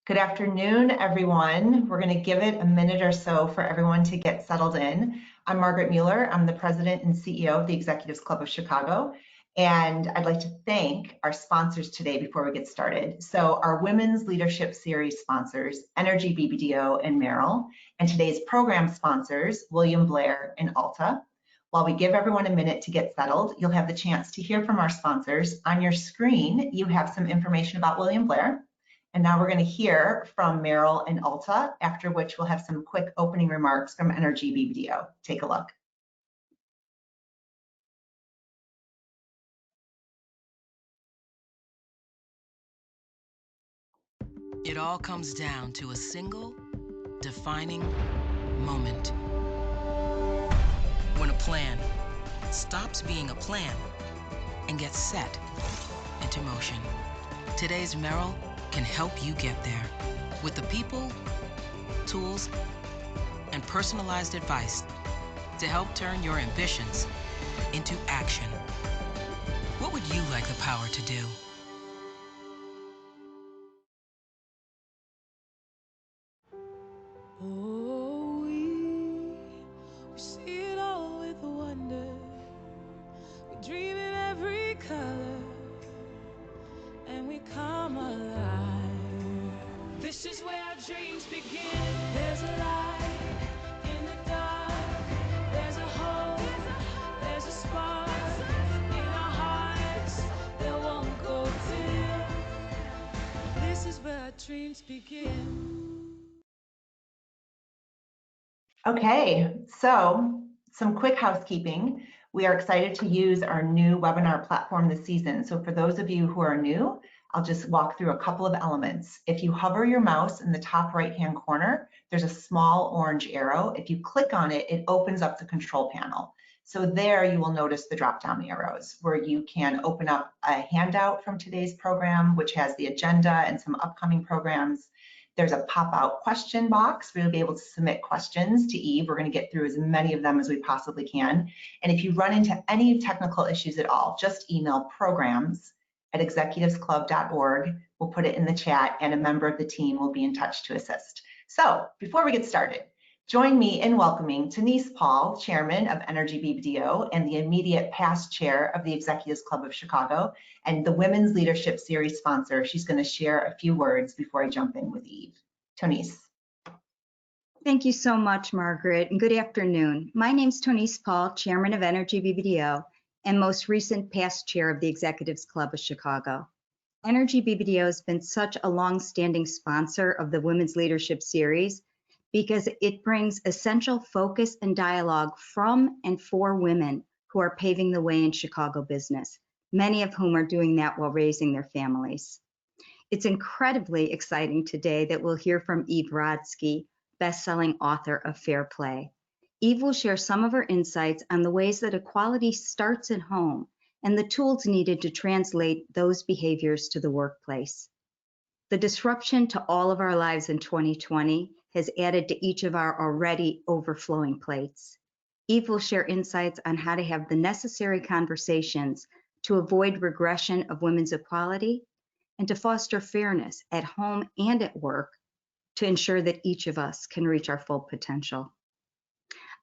Good afternoon, everyone. We're going to give it a minute or so for everyone to get settled in. I'm Margaret Mueller. I'm the president and CEO of the Executives Club of Chicago. And I'd like to thank our sponsors today before we get started. So our Women's Leadership Series sponsors, Energy BBDO and Merrill, and today's program sponsors, William Blair and Alta. While we give everyone a minute to get settled, you'll have the chance to hear from our sponsors. On your screen, you have some information about William Blair. And now we're going to hear from Merrill and Alta, after which we'll have some quick opening remarks from Energy BBDO. Take a look. It all comes down to a single, defining moment. When a plan stops being a plan and gets set into motion. Today's Merrill can help you get there with the people, tools, and personalized advice to help turn your ambitions into action. What would you like the power to do? Oh, we see it all with wonder. We dream in every color, and we come alive. This is where our dreams begin. There's a light in the dark. There's a hope. There's a spark in our hearts that won't go dim. This is where our dreams begin. Okay, so some quick housekeeping. We are excited to use our new webinar platform this season. So for those of you who are new, I'll just walk through a couple of elements. If you hover your mouse in the top right-hand corner, there's a small orange arrow. If you click on it, it opens up the control panel. So there you will notice the drop-down arrows where you can open up a handout from today's program, which has the agenda and some upcoming programs. There's a pop-out question box where you'll be able to submit questions to Eve. We're going to get through as many of them as we possibly can. And if you run into any technical issues at all, just email programs@executivesclub.org. We'll put it in the chat and a member of the team will be in touch to assist. So before we get started, join me in welcoming Denise Paul, Chairman of Energy BBDO and the immediate past chair of the Executives Club of Chicago and the Women's Leadership Series sponsor. She's going to share a few words before I jump in with Eve. Tonise. Thank you so much, Margaret, and good afternoon. My name's Tonise Paul, Chairman of Energy BBDO and most recent past chair of the Executives Club of Chicago. Energy BBDO has been such a long-standing sponsor of the Women's Leadership Series because it brings essential focus and dialogue from and for women who are paving the way in Chicago business, many of whom are doing that while raising their families. It's incredibly exciting today that we'll hear from Eve Rodsky, best-selling author of Fair Play. Eve will share some of her insights on the ways that equality starts at home and the tools needed to translate those behaviors to the workplace. The disruption to all of our lives in 2020 has added to each of our already overflowing plates. Eve will share insights on how to have the necessary conversations to avoid regression of women's equality and to foster fairness at home and at work to ensure that each of us can reach our full potential.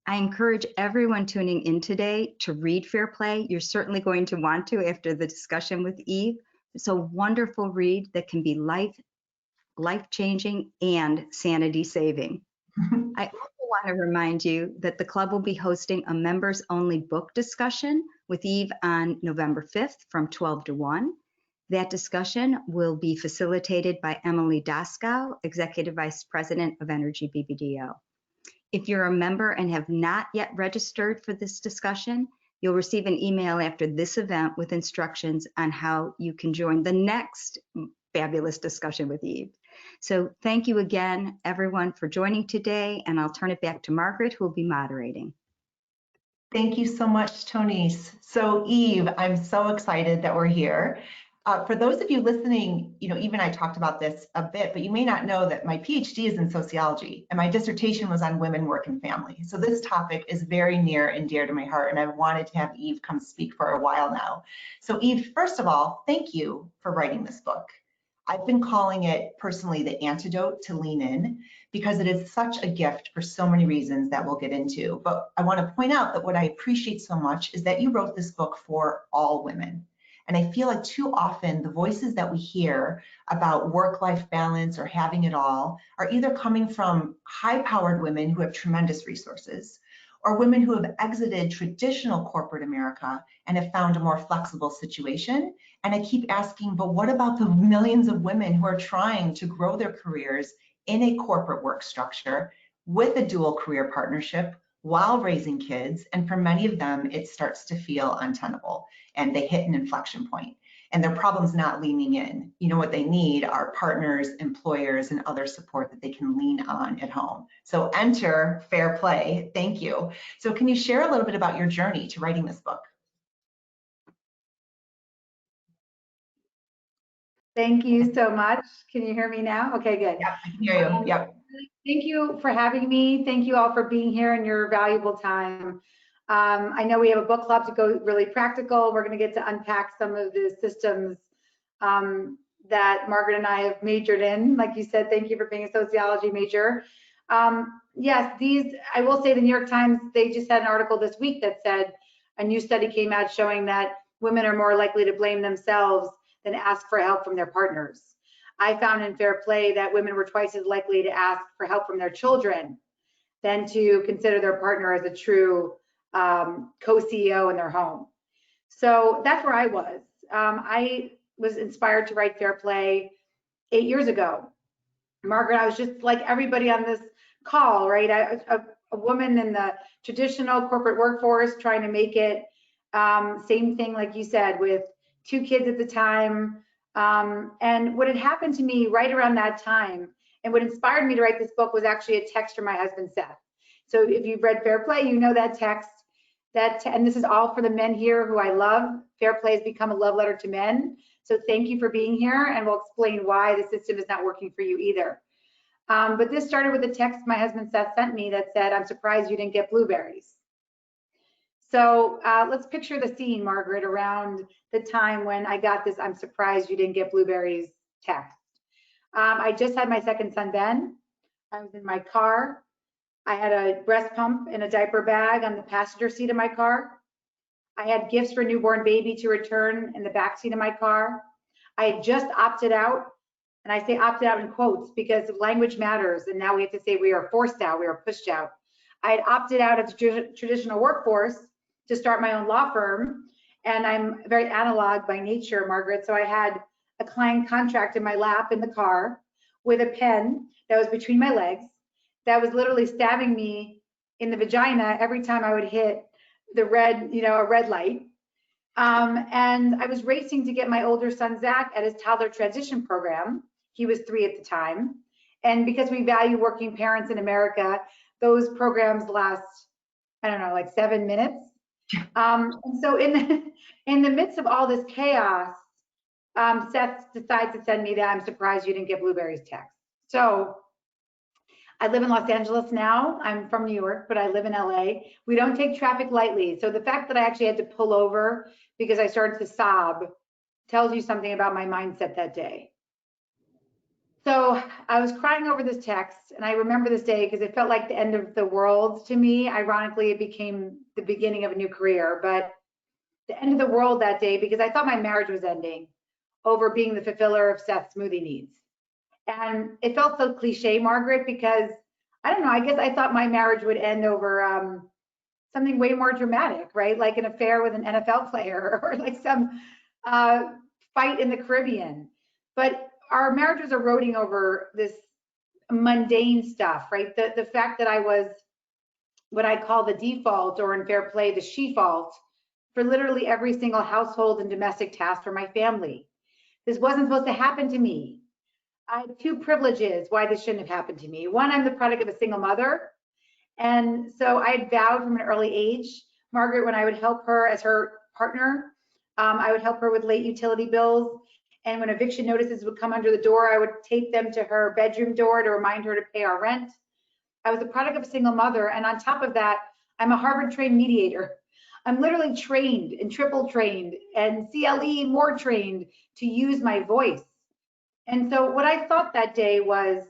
I encourage everyone tuning in today to read Fair Play. You're certainly going to want to after the discussion with Eve. It's a wonderful read that can be life-changing and sanity-saving. I also want to remind you that the club will be hosting a members-only book discussion with Eve on November 5th from 12 to 1. That discussion will be facilitated by Emily Daskow, Executive Vice President of Energy BBDO. If you're a member and have not yet registered for this discussion, you'll receive an email after this event with instructions on how you can join the next fabulous discussion with Eve. So thank you again, everyone, for joining today, and I'll turn it back to Margaret, who will be moderating. Thank you so much, Tonise. So Eve, I'm so excited that we're here. For those of you listening, Eve and I talked about this a bit, but you may not know that my PhD is in sociology and my dissertation was on women, work, and family. So this topic is very near and dear to my heart, and I've wanted to have Eve come speak for a while now. So Eve, first of all, thank you for writing this book. I've been calling it personally the antidote to lean in, because it is such a gift for so many reasons that we'll get into. But I want to point out that what I appreciate so much is that you wrote this book for all women. And I feel like too often the voices that we hear about work-life balance or having it all are either coming from high-powered women who have tremendous resources, or women who have exited traditional corporate America and have found a more flexible situation. And I keep asking, but what about the millions of women who are trying to grow their careers in a corporate work structure with a dual career partnership while raising kids? And for many of them, it starts to feel untenable and they hit an inflection point. And their problem's not leaning in. You know what they need are partners, employers, and other support that they can lean on at home. So enter Fair Play. Thank you. So can you share a little bit about your journey to writing this book? Thank you so much. Can you hear me now? Okay, good. Yep, I can hear you. Yep. Thank you for having me. Thank you all for being here and your valuable time. I know we have a book club to go really practical. We're going to get to unpack some of the systems that Margaret and I have majored in. Like you said, thank you for being a sociology major. Yes, I will say the New York Times, they just had an article this week that said a new study came out showing that women are more likely to blame themselves than ask for help from their partners. I found in Fair Play that women were twice as likely to ask for help from their children than to consider their partner as a true co-CEO in their home. So that's where I was. I was inspired to write Fair Play 8 years ago. Margaret, I was just like everybody on this call, right? A woman in the traditional corporate workforce trying to make it, same thing like you said, with 2 kids at the time. And what had happened to me right around that time, and what inspired me to write this book was actually a text from my husband, Seth. So if you've read Fair Play, you know that text. And this is all for the men here who I love. Fair Play has become a love letter to men. So thank you for being here, and we'll explain why the system is not working for you either. But this started with a text my husband Seth sent me that said, "I'm surprised you didn't get blueberries." So let's picture the scene, Margaret, around the time when I got this "I'm surprised you didn't get blueberries" text. I just had my second son, Ben. I was in my car. I had a breast pump and a diaper bag on the passenger seat of my car. I had gifts for newborn baby to return in the back seat of my car. I had just opted out, and I say opted out in quotes because language matters, and now we have to say we are forced out, we are pushed out. I had opted out of the traditional workforce to start my own law firm, and I'm very analog by nature, Margaret, so I had a client contract in my lap in the car with a pen that was between my legs that was literally stabbing me in the vagina every time I would hit the red, a red light. And I was racing to get my older son, Zach, at his toddler transition program. He was 3 at the time. And because we value working parents in America, those programs last, I don't know, like 7 minutes. And so in the midst of all this chaos, Seth decides to send me that "I'm surprised you didn't get blueberries" text. So I live in Los Angeles now. I'm from New York, but I live in LA. We don't take traffic lightly. So the fact that I actually had to pull over because I started to sob tells you something about my mindset that day. So I was crying over this text, and I remember this day because it felt like the end of the world to me. Ironically, it became the beginning of a new career, but the end of the world that day because I thought my marriage was ending over being the fulfiller of Seth's smoothie needs. And it felt so cliche, Margaret, because I don't know, I guess I thought my marriage would end over something way more dramatic, right? Like an affair with an NFL player or like some fight in the Caribbean. But our marriage was eroding over this mundane stuff, right? The fact that I was what I call the default, or in Fair Play, the she-fault, for literally every single household and domestic task for my family. This wasn't supposed to happen to me. I have 2 privileges why this shouldn't have happened to me. One, I'm the product of a single mother. And so I had vowed from an early age, Margaret, when I would help her as her partner, I would help her with late utility bills. And when eviction notices would come under the door, I would tape them to her bedroom door to remind her to pay our rent. I was the product of a single mother. And on top of that, I'm a Harvard trained mediator. I'm literally trained and triple trained and CLE more trained to use my voice. And so what I thought that day was,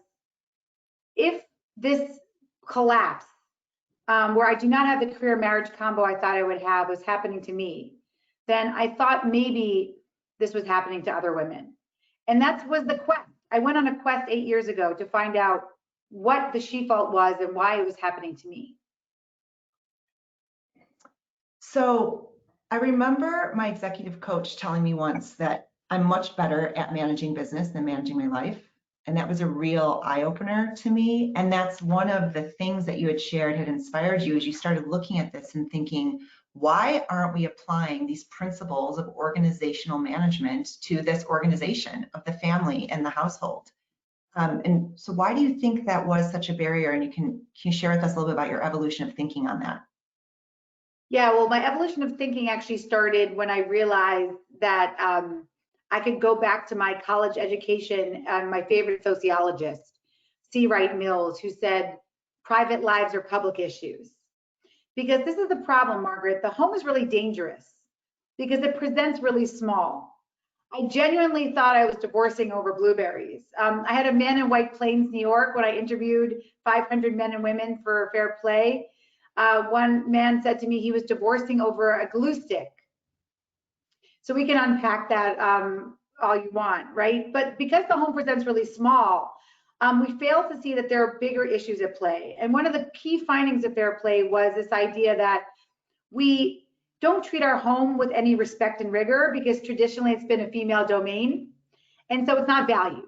if this collapse, where I do not have the career marriage combo I thought I would have, was happening to me, then I thought maybe this was happening to other women. And that was the quest. I went on a quest 8 years ago to find out what the she fault was and why it was happening to me. So I remember my executive coach telling me once that I'm much better at managing business than managing my life. And that was a real eye-opener to me. And that's one of the things that you had shared had inspired you as you started looking at this and thinking, why aren't we applying these principles of organizational management to this organization of the family and the household? And so why do you think that was such a barrier? And can you share with us a little bit about your evolution of thinking on that? Yeah, well, my evolution of thinking actually started when I realized that I could go back to my college education and my favorite sociologist, C. Wright Mills, who said, private lives are public issues. Because this is the problem, Margaret. The home is really dangerous because it presents really small. I genuinely thought I was divorcing over blueberries. I had a man in White Plains, New York, when I interviewed 500 men and women for Fair Play. One man said to me he was divorcing over a glue stick. So we can unpack that all you want, right? But because the home presents really small, we fail to see that there are bigger issues at play. And one of the key findings of Fair Play was this idea that we don't treat our home with any respect and rigor because traditionally it's been a female domain. And so it's not valued.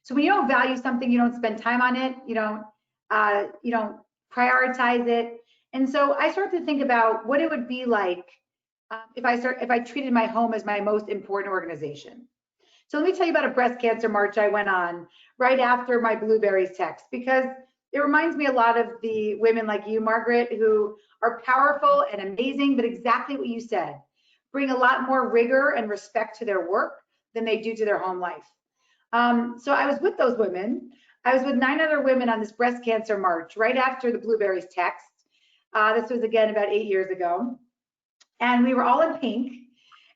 So when you don't value something, you don't spend time on it, you don't prioritize it. And so I started to think about what it would be like if I treated my home as my most important organization. So let me tell you about a breast cancer march I went on right after my blueberries text, because it reminds me a lot of the women like you, Margaret, who are powerful and amazing, but exactly what you said, bring a lot more rigor and respect to their work than they do to their home life. So I was with those women. I was with 9 other women on this breast cancer march right after the blueberries text. This was again about 8 years ago. And we were all in pink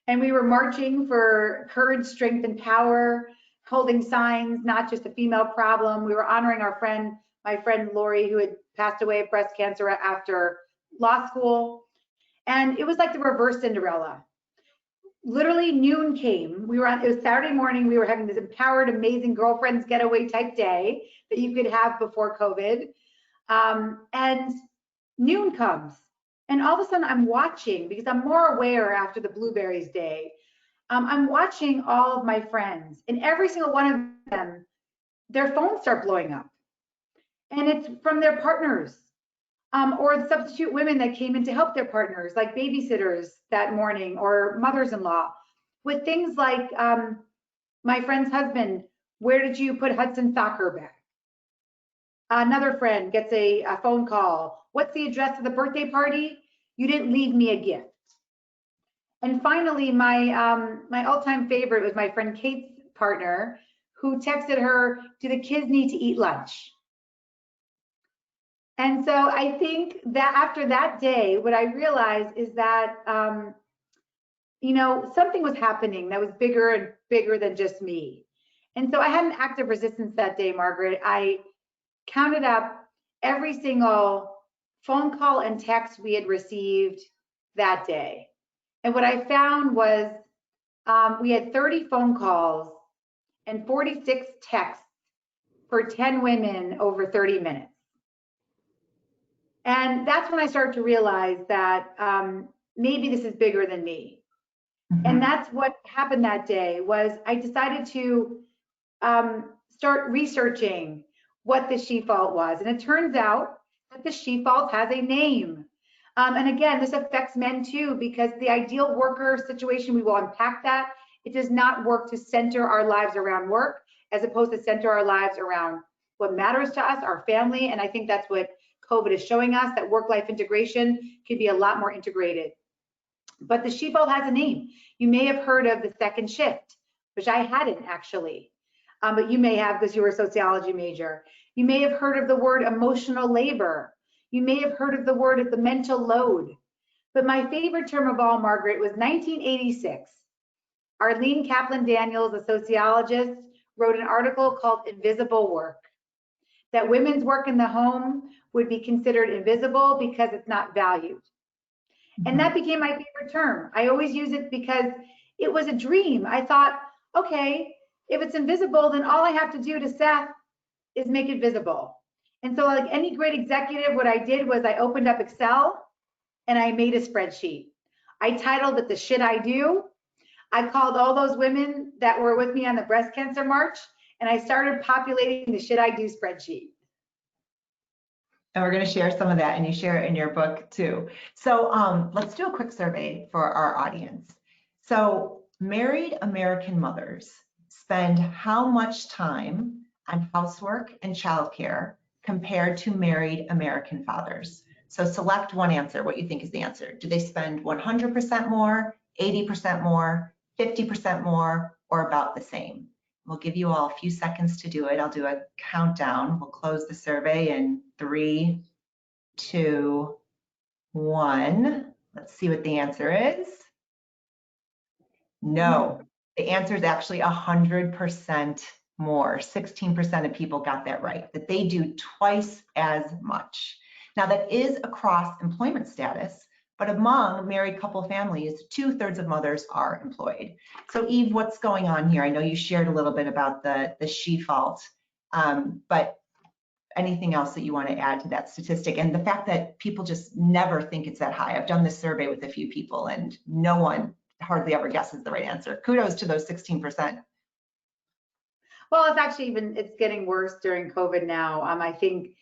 and we were marching for courage, strength, and power, holding signs, not just a female problem. We were honoring our friend, my friend Lori, who had passed away of breast cancer after law school. And it was like the reverse Cinderella. Literally noon came. It was Saturday morning. We were having this empowered, amazing girlfriends getaway type day that you could have before COVID. And noon comes. And all of a sudden I'm watching, because I'm more aware after the blueberries day. I'm watching all of my friends, and every single one of them, their phones start blowing up. And it's from their partners. Or the substitute women that came in to help their partners, like babysitters that morning, or mothers-in-law, with things like, my friend's husband, where did you put Hudson's soccer bag? Another friend gets a phone call. What's the address of the birthday party? You didn't leave me a gift. And finally, my all-time favorite was my friend Kate's partner, who texted her, do the kids need to eat lunch? And so I think that after that day, what I realized is that, something was happening that was bigger and bigger than just me. And so I had an act of resistance that day, Margaret. I counted up every single phone call and text we had received that day. And what I found was we had 30 phone calls and 46 texts for 10 women over 30 minutes. And that's when I started to realize that maybe this is bigger than me. Mm-hmm. And that's what happened that day. Was I decided to start researching what the she fault was. And it turns out that the she fault has a name. And again, this affects men too, because the ideal worker situation, we will unpack that. It does not work to center our lives around work, as opposed to center our lives around what matters to us, our family. And I think that's what COVID is showing us, that work-life integration can be a lot more integrated. But the she fault has a name. You may have heard of the second shift, which I hadn't actually, but you may have because you were a sociology major. You may have heard of the word emotional labor. You may have heard of the word the mental load. But my favorite term of all, Margaret, was 1986. Arlene Kaplan-Daniels, a sociologist, wrote an article called Invisible Work, that women's work in the home would be considered invisible because it's not valued. And that became my favorite term. I always use it because it was a dream. I thought, okay, if it's invisible, then all I have to do to Seth is make it visible. And so like any great executive, what I did was I opened up Excel and I made a spreadsheet. I titled it The Shit I Do. I called all those women that were with me on the breast cancer march, and I started populating the Shit I Do spreadsheet. And we're going to share some of that, and you share it in your book too. So let's do a quick survey for our audience. So married American mothers spend how much time on housework and childcare compared to married American fathers? So select one answer, what you think is the answer. Do they spend 100% more, 80% more, 50% more, or about the same? We'll give you all a few seconds to do it. I'll do a countdown. We'll close the survey in 3, 2, 1. Let's see what the answer is. No, the answer is actually 100% more. 16% of people got that right, that they do twice as much. Now that is across employment status, but among married couple families, 2/3 of mothers are employed. So Eve, what's going on here? I know you shared a little bit about the she fault, but anything else that you want to add to that statistic? And the fact that people just never think it's that high. I've done this survey with a few people and no one hardly ever guesses the right answer. Kudos to those 16%. Well, it's actually it's getting worse during COVID now. I think,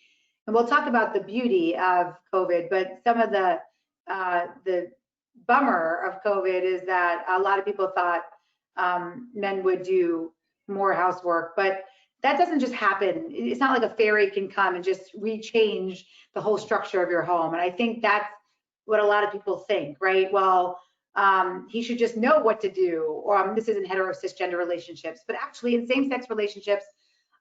and we'll talk about the beauty of COVID, but some of the bummer of COVID is that a lot of people thought men would do more housework, but that doesn't just happen. It's not like a fairy can come and just rechange the whole structure of your home. And I think that's what a lot of people think, right? Well, he should just know what to do, or this isn't hetero cisgender relationships, but actually in same-sex relationships,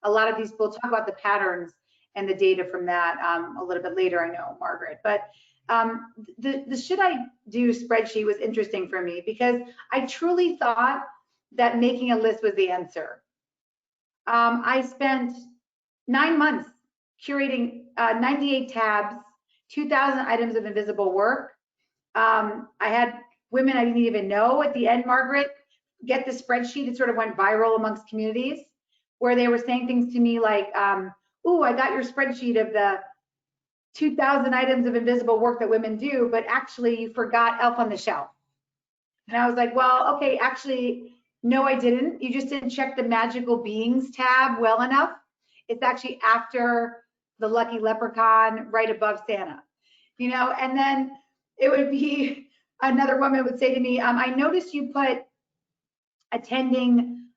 a lot of these people talk about the patterns and the data from that a little bit later, I know, Margaret. But the Should I Do spreadsheet was interesting for me because I truly thought that making a list was the answer. I spent 9 months curating 98 tabs, 2,000 items of invisible work. I had women I didn't even know at the end, Margaret, get the spreadsheet. It sort of went viral amongst communities where they were saying things to me like, ooh, I got your spreadsheet of the 2,000 items of invisible work that women do, but actually you forgot Elf on the Shelf. And I was like, well, okay, actually, no, I didn't. You just didn't check the magical beings tab well enough. It's actually after the lucky leprechaun, right above Santa, you know? And then it would be, another woman would say to me, I noticed you put attending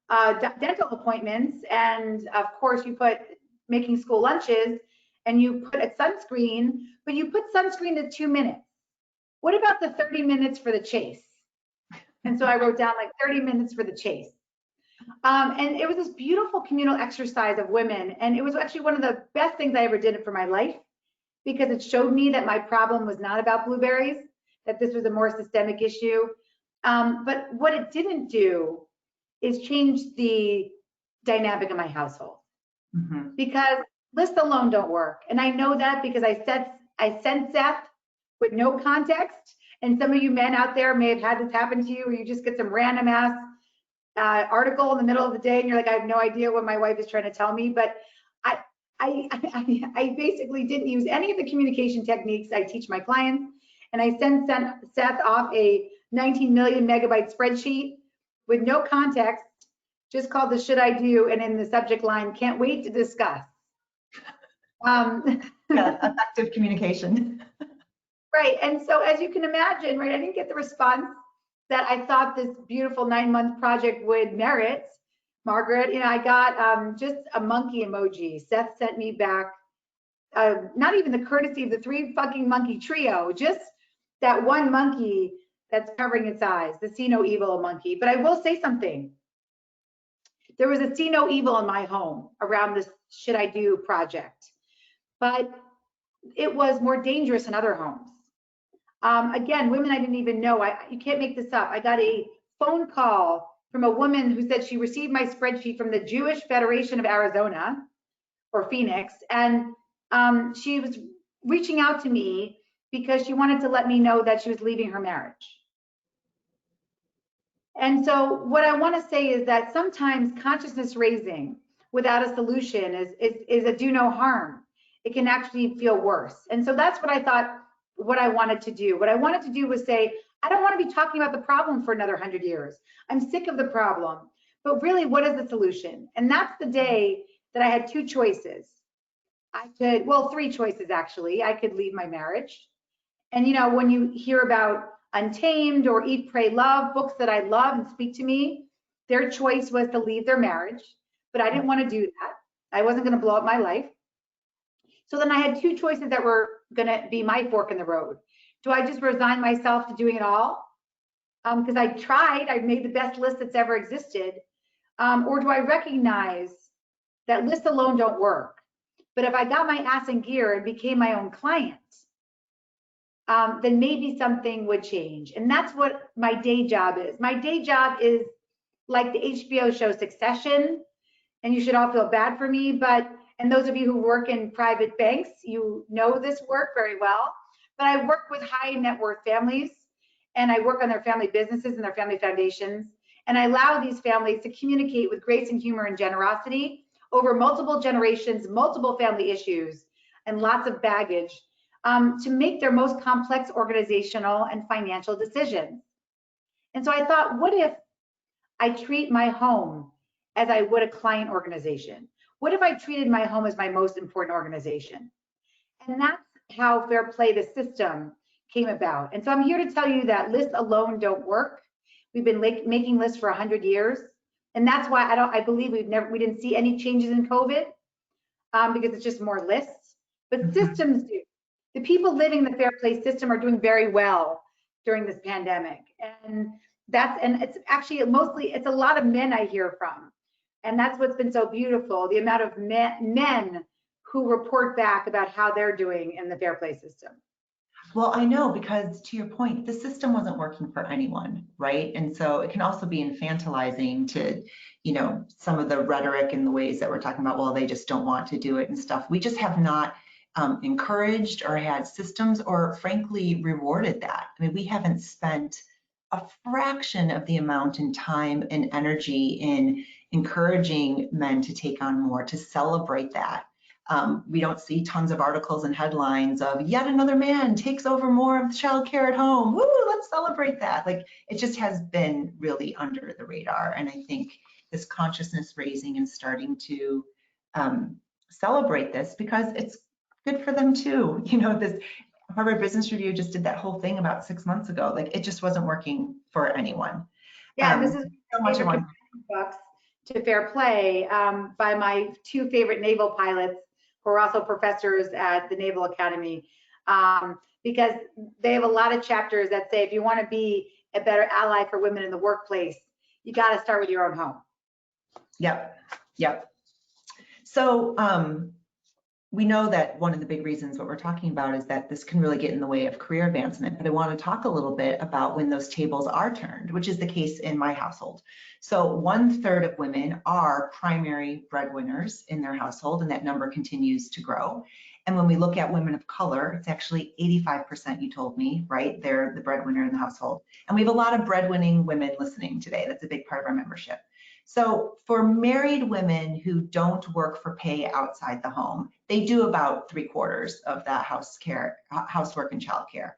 dental appointments, and of course you put making school lunches, and you put a sunscreen, but you put sunscreen to 2 minutes. What about the 30 minutes for the chase? And so I wrote down like 30 minutes for the chase. And it was this beautiful communal exercise of women. And it was actually one of the best things I ever did for my life because it showed me that my problem was not about blueberries, that this was a more systemic issue. But what it didn't do is change the dynamic of my household. Because lists alone don't work. And I know that because I sent Seth with no context. And some of you men out there may have had this happen to you where you just get some random ass article in the middle of the day and you're like, I have no idea what my wife is trying to tell me. But I basically didn't use any of the communication techniques I teach my clients. And I sent Seth off a 19 million megabyte spreadsheet with no context, just called the Should I Do, and in the subject line, can't wait to discuss. Yeah, effective communication. Right, and so as you can imagine, right, I didn't get the response that I thought this beautiful 9-month project would merit. Margaret, you know, I got just a monkey emoji. Seth sent me back, not even the courtesy of the 3 fucking monkey trio, just that one monkey that's covering its eyes, the see no evil monkey. But I will say something. There was a see no evil in my home around this Should I Do project, but it was more dangerous in other homes. Again, women I didn't even know. You can't make this up. I got a phone call from a woman who said she received my spreadsheet from the Jewish Federation of Arizona, or Phoenix, and she was reaching out to me because she wanted to let me know that she was leaving her marriage. And so what I want to say is that sometimes consciousness raising without a solution is a do no harm. It can actually feel worse. And so that's what I thought, what I wanted to do. What I wanted to do was say, I don't want to be talking about the problem for another 100 years. I'm sick of the problem. But really, what is the solution? And that's the day that I had two choices. I could, well, three choices actually. I could leave my marriage. And you know, when you hear about Untamed or Eat, Pray, Love, books that I love and speak to me, their choice was to leave their marriage, but I didn't want to do that. I wasn't going to blow up my life. So then I had two choices that were going to be my fork in the road. Do I just resign myself to doing it all? Because I tried, I made the best list that's ever existed. Or do I recognize that lists alone don't work? But if I got my ass in gear and became my own client, then maybe something would change. And that's what my day job is. My day job is like the HBO show Succession, and you should all feel bad for me, and those of you who work in private banks, you know this work very well. But I work with high net worth families, and I work on their family businesses and their family foundations. And I allow these families to communicate with grace and humor and generosity over multiple generations, multiple family issues, and lots of baggage to make their most complex organizational and financial decisions. And so I thought, what if I treat my home as I would a client organization? What if I treated my home as my most important organization? And that's how Fair Play, the system, came about. And so I'm here to tell you that lists alone don't work. We've been making lists for 100 years. And that's why I believe we didn't see any changes in COVID because it's just more lists, but systems do. The people living the Fair Play system are doing very well during this pandemic. And it's actually it's a lot of men I hear from. And that's what's been so beautiful, the amount of men who report back about how they're doing in the Fair Play system. Well, I know, because to your point, the system wasn't working for anyone, right? And so it can also be infantilizing to, you know, some of the rhetoric and the ways that we're talking about, well, they just don't want to do it and stuff. We just have not encouraged or had systems or frankly rewarded that. I mean, we haven't spent a fraction of the amount in time and energy in encouraging men to take on more, to celebrate that. We don't see tons of articles and headlines of yet another man takes over more of the child care at home. Woo, let's celebrate that. Like, it just has been really under the radar. And I think this consciousness raising and starting to celebrate this, because it's good for them too. You know, this Harvard Business Review just did that whole thing about 6 months ago. Like, it just wasn't working for anyone. Yeah, this is so much books to Fair Play by my two favorite naval pilots, who are also professors at the Naval Academy, because they have a lot of chapters that say if you want to be a better ally for women in the workplace, you got to start with your own home. Yep. So we know that one of the big reasons what we're talking about is that this can really get in the way of career advancement, but I want to talk a little bit about when those tables are turned, which is the case in my household. So 1/3 of women are primary breadwinners in their household, and that number continues to grow. And when we look at women of color, it's actually 85%, you told me, right? They're the breadwinner in the household. And we have a lot of breadwinning women listening today. That's a big part of our membership. So for married women who don't work for pay outside the home, they do about 3/4 of that housework and childcare.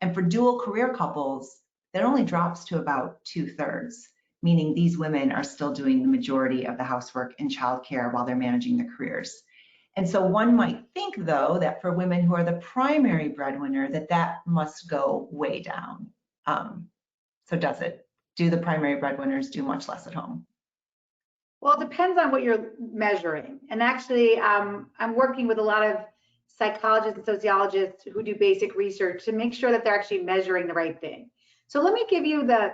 And for dual career couples, that only drops to about 2/3, meaning these women are still doing the majority of the housework and childcare while they're managing their careers. And so one might think, though, that for women who are the primary breadwinner, that must go way down. So does it? Do the primary breadwinners do much less at home? Well, it depends on what you're measuring. And actually, I'm working with a lot of psychologists and sociologists who do basic research to make sure that they're actually measuring the right thing. So let me give you the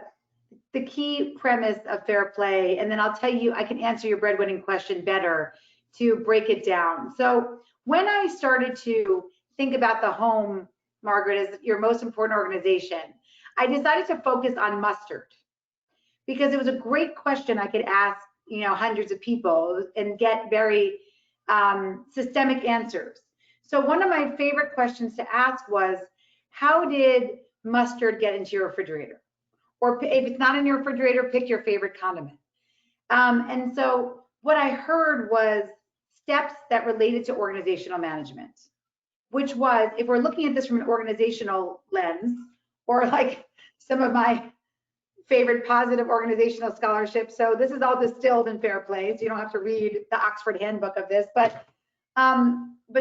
key premise of Fair Play, and then I'll tell you, I can answer your breadwinning question better to break it down. So when I started to think about the home, Margaret, as your most important organization, I decided to focus on mustard. because it was a great question I could ask, you know, hundreds of people and get very systemic answers. So one of my favorite questions to ask was, how did mustard get into your refrigerator? Or if it's not in your refrigerator, pick your favorite condiment. And so what I heard was steps that related to organizational management, which was, if we're looking at this from an organizational lens, or like some of my favorite positive organizational scholarship. So this is all distilled in Fair Play, so you don't have to read the Oxford handbook of this, but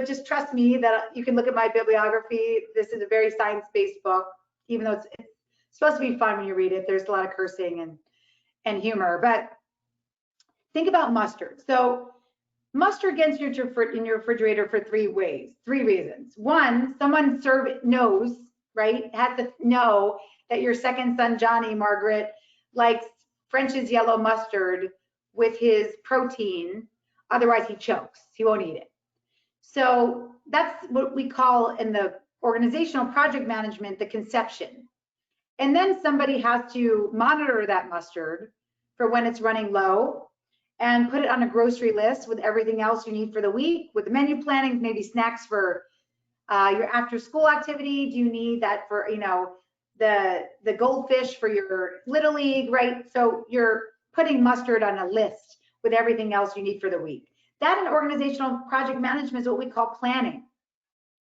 just trust me that you can look at my bibliography. This is a very science-based book, even though it's supposed to be fun when you read it. There's a lot of cursing and humor, but think about mustard. So mustard gets in your refrigerator for three reasons. One, someone knows, right, has to know that your second son, Johnny, Margaret, likes French's yellow mustard with his protein. Otherwise, he chokes. He won't eat it. So that's what we call in the organizational project management, the conception. And then somebody has to monitor that mustard for when it's running low and put it on a grocery list with everything else you need for the week, with the menu planning, maybe snacks for your after school activity. Do you need that for, you know, the goldfish for your Little League, right? So you're putting mustard on a list with everything else you need for the week. That in organizational project management is what we call planning.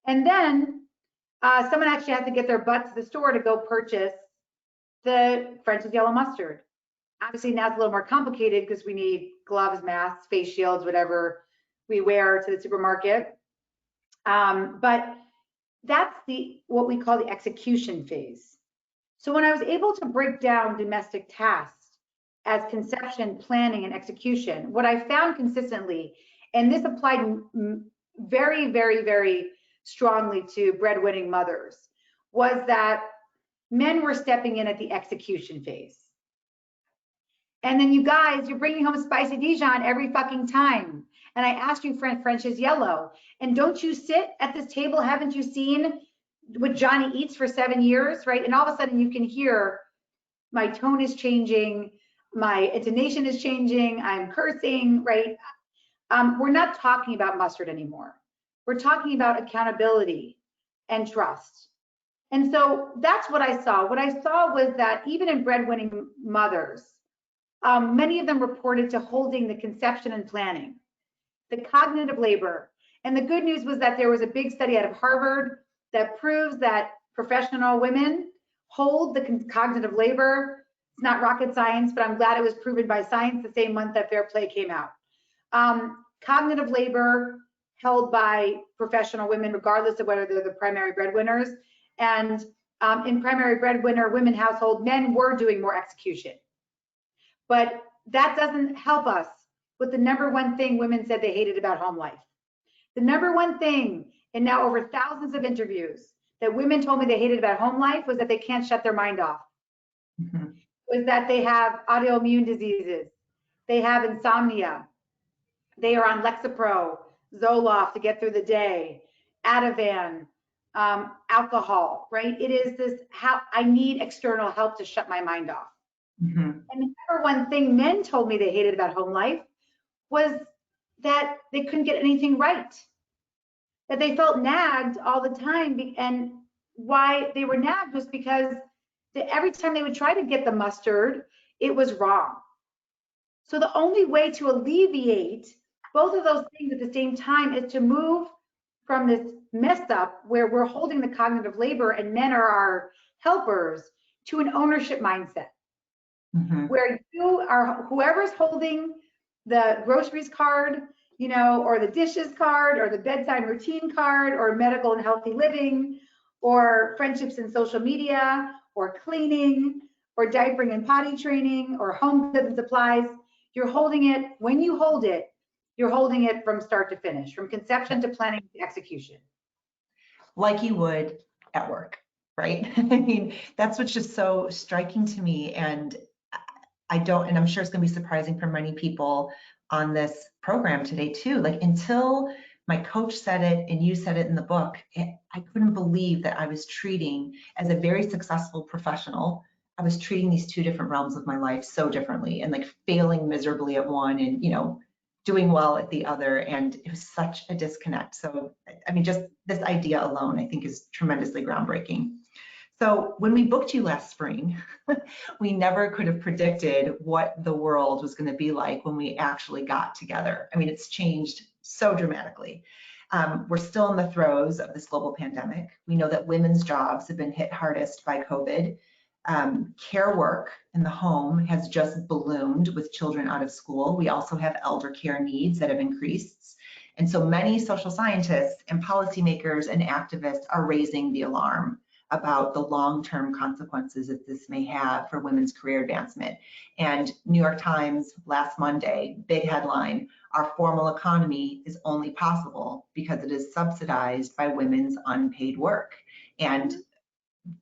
And then someone actually has to get their butt to the store to go purchase the French's yellow mustard. Obviously now it's a little more complicated because we need gloves, masks, face shields, whatever we wear to the supermarket. But that's what we call the execution phase. So when I was able to break down domestic tasks as conception, planning, and execution, what I found consistently, and this applied very, very, very strongly to breadwinning mothers, was that men were stepping in at the execution phase. And then you guys, you're bringing home spicy Dijon every fucking time. And I asked you, French's yellow. And don't you sit at this table? Haven't you seen what Johnny eats for 7 years, right? And all of a sudden you can hear my tone is changing, my intonation is changing, I'm cursing, right? We're not talking about mustard anymore. We're talking about accountability and trust. And so that's what I saw. What I saw was that even in breadwinning mothers, many of them reported to holding the conception and planning, the cognitive labor. And the good news was that there was a big study out of Harvard that proves that professional women hold the cognitive labor. It's not rocket science, but I'm glad it was proven by science the same month that Fair Play came out. Cognitive labor held by professional women, regardless of whether they're the primary breadwinners. And in primary breadwinner women household, men were doing more execution. But that doesn't help us with the number one thing women said they hated about home life. The number one thing, and now over thousands of interviews, that women told me they hated about home life was that they can't shut their mind off. Mm-hmm. Was that they have autoimmune diseases, they have insomnia, they are on Lexapro, Zoloft to get through the day, Ativan, alcohol, right? It is this, how I need external help to shut my mind off. Mm-hmm. And the number one thing men told me they hated about home life was that they couldn't get anything right, that they felt nagged all the time. And why they were nagged was because every time they would try to get the mustard, it was wrong. So the only way to alleviate both of those things at the same time is to move from this mess up where we're holding the cognitive labor and men are our helpers to an ownership mindset. Mm-hmm. Where you are, whoever's holding the groceries card, you know, or the dishes card, or the bedtime routine card, or medical and healthy living, or friendships and social media, or cleaning, or diapering and potty training, or home goods and supplies, you're holding it. When you hold it, you're holding it from start to finish, from conception to planning to execution. Like you would at work, right? I mean, that's what's just so striking to me. And and I'm sure it's going to be surprising for many people on this program today too. Like, until my coach said it and you said it in the book, I couldn't believe that I was treating, as a very successful professional, I was treating these two different realms of my life so differently, and like failing miserably at one and, doing well at the other. And it was such a disconnect. So, I mean, just this idea alone, I think, is tremendously groundbreaking. So when we booked you last spring, we never could have predicted what the world was going to be like when we actually got together. I mean, it's changed so dramatically. We're still in the throes of this global pandemic. We know that women's jobs have been hit hardest by COVID. Care work in the home has just ballooned with children out of school. We also have elder care needs that have increased. And so many social scientists and policymakers and activists are raising the alarm about the long-term consequences that this may have for women's career advancement. And New York Times last Monday, big headline, our formal economy is only possible because it is subsidized by women's unpaid work. And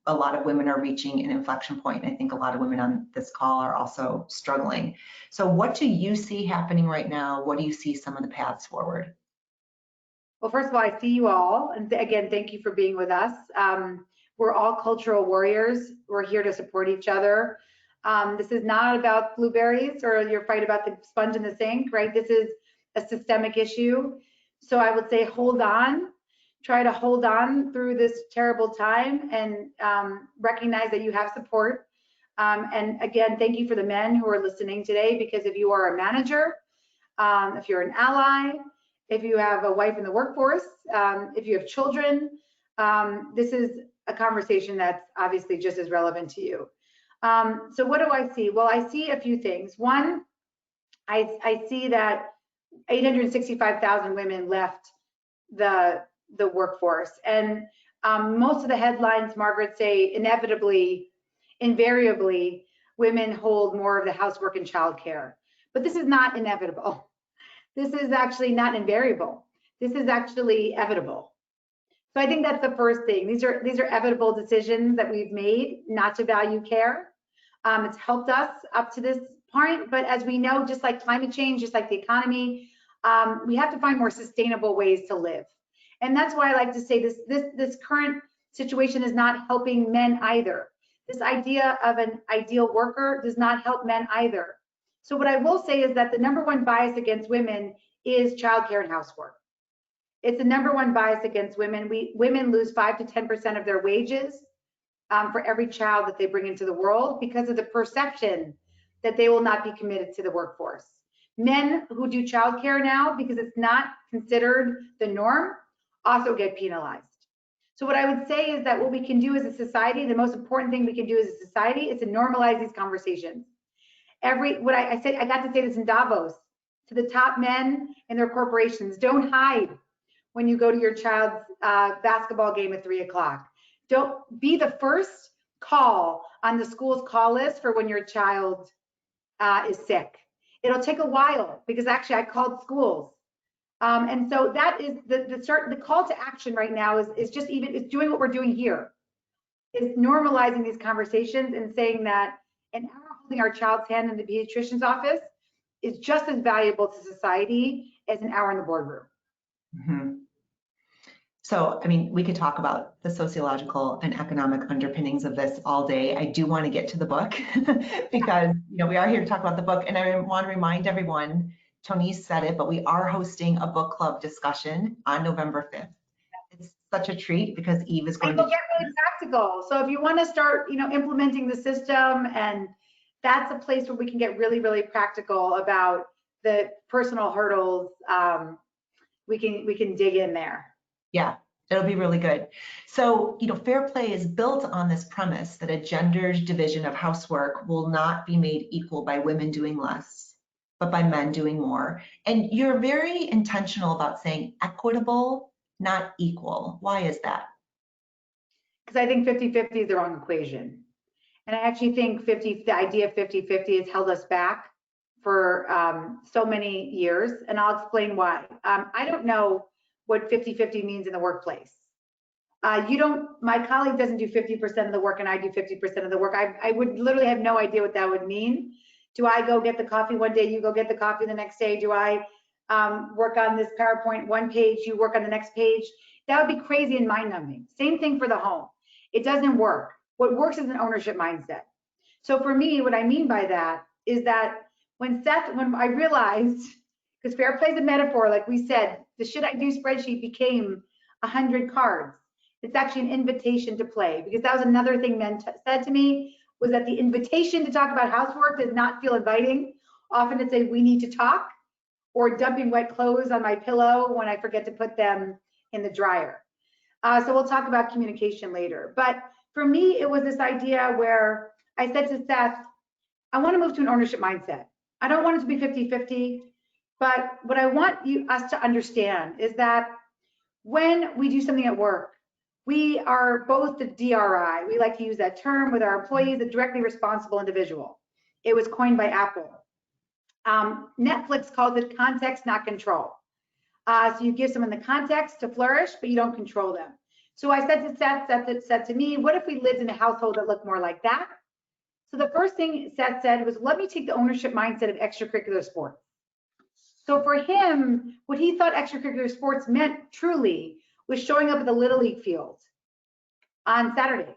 a lot of women are reaching an inflection point. I think a lot of women on this call are also struggling. So what do you see happening right now? What do you see some of the paths forward? Well, first of all, I see you all. And again, thank you for being with us. We're all cultural warriors. We're here to support each other. This is not about blueberries or your fight about the sponge in the sink, right? This is a systemic issue. So I would say hold on. Try to hold on through this terrible time and recognize that you have support. And again, thank you for the men who are listening today, because if you are a manager, if you're an ally, if you have a wife in the workforce, if you have children, this is a conversation that's obviously just as relevant to you. So what do I see? Well, I see a few things. One, I see that 865,000 women left the workforce. And most of the headlines, Margaret, say inevitably, invariably, women hold more of the housework and childcare. But this is not inevitable. This is actually not invariable. This is actually evitable. So I think that's the first thing. These are evitable decisions that we've made not to value care. It's helped us up to this point, but as we know, just like climate change, just like the economy, we have to find more sustainable ways to live. And that's why I like to say this current situation is not helping men either. This idea of an ideal worker does not help men either. So what I will say is that the #1 bias against women is childcare and housework. It's the #1 bias against women. Women lose 5 to 10% of their wages for every child that they bring into the world because of the perception that they will not be committed to the workforce. Men who do childcare now, because it's not considered the norm, also get penalized. So what I would say is that what we can do as a society, the most important thing we can do as a society is to normalize these conversations. I got to say this in Davos, to the top men in their corporations, don't hide when you go to your child's basketball game at 3 o'clock. Don't be the first call on the school's call list for when your child is sick. It'll take a while, because actually I called schools. And so that is the call to action right now is doing what we're doing here, is normalizing these conversations and saying that an hour holding our child's hand in the pediatrician's office is just as valuable to society as an hour in the boardroom. Mm-hmm. So, I mean, we could talk about the sociological and economic underpinnings of this all day. I do want to get to the book because, we are here to talk about the book, and I want to remind everyone, Tony said it, but we are hosting a book club discussion on November 5th. It's such a treat because Eve is going to get really practical. So if you want to start, implementing the system, and that's a place where we can get really, really practical about the personal hurdles, we can dig in there. Yeah, it'll be really good. So, fair play is built on this premise that a gendered division of housework will not be made equal by women doing less, but by men doing more. And you're very intentional about saying equitable, not equal. Why is that? Because I think 50-50 is the wrong equation. And I actually think the idea of 50-50 has held us back for so many years. And I'll explain why. I don't know what 50-50 means in the workplace. My colleague doesn't do 50% of the work and I do 50% of the work. I would literally have no idea what that would mean. Do I go get the coffee one day, you go get the coffee the next day? Do I work on this PowerPoint one page, you work on the next page? That would be crazy and mind numbing. Same thing for the home. It doesn't work. What works is an ownership mindset. So for me, what I mean by that is that when I realized, because fair play is a metaphor, like we said, the should I do spreadsheet became 100 cards. It's actually an invitation to play, because that was another thing men said to me, was that the invitation to talk about housework does not feel inviting. Often it's a we need to talk, or dumping wet clothes on my pillow when I forget to put them in the dryer. So we'll talk about communication later. But for me, it was this idea where I said to Seth, I want to move to an ownership mindset. I don't want it to be 50-50, but what I want us to understand is that when we do something at work, we are both the DRI. We like to use that term with our employees, the directly responsible individual. It was coined by Apple. Netflix calls it context, not control. So you give someone the context to flourish, but you don't control them. So I said to Seth said to me, what if we lived in a household that looked more like that? So the first thing Seth said was, let me take the ownership mindset of extracurricular sports. So for him, what he thought extracurricular sports meant truly was showing up at the Little League field on Saturdays.